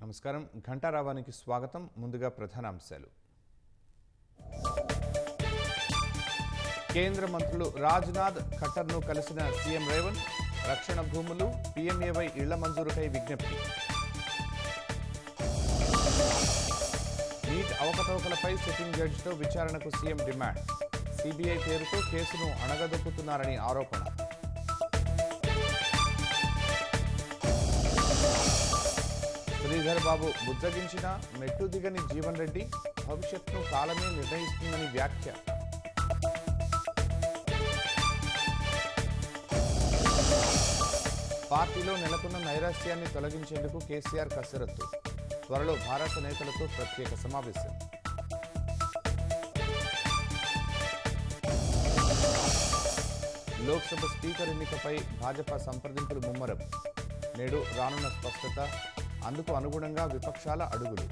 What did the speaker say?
నమస్కారం. ఘంటారావానికి స్వాగతం. ముందుగా ప్రధానాంశాలు. కేంద్ర మంత్రులు రాజ్నాథ్ ఖట్టర్ను కలిసిన సీఎం రేవంత్. రక్షణ భూములు, పీఎంఏవై ఇళ్ల మంజూరుకై విజ్ఞప్తి. నీట్ అవకతవకలపై సిట్టింగ్ జడ్జితో విచారణకు సీఎం డిమాండ్. సిబిఐ పేరుతో కేసును అణగదొక్కుతున్నారని ఆరోపణ. శ్రీధర్ బాబు బుజ్జగించిన మెట్టు దిగని జీవన్ రెడ్డి, భవిష్యత్తును కాలమే నిర్ణయిస్తుందని వ్యాఖ్య. పార్టీలో నెలకొన్న నైరాశ్యాన్ని తొలగించేందుకు కేసీఆర్ కసరత్తు. త్వరలో భారత నేతలతో ప్రత్యేక సమావేశం. లోక్సభ స్పీకర్ ఎన్నికపై భాజపా సంప్రదింపులు ముమ్మరం. నేడు రానున్న స్పష్టత, అందుకు అనుగుణంగా విపక్షాల అడుగులు.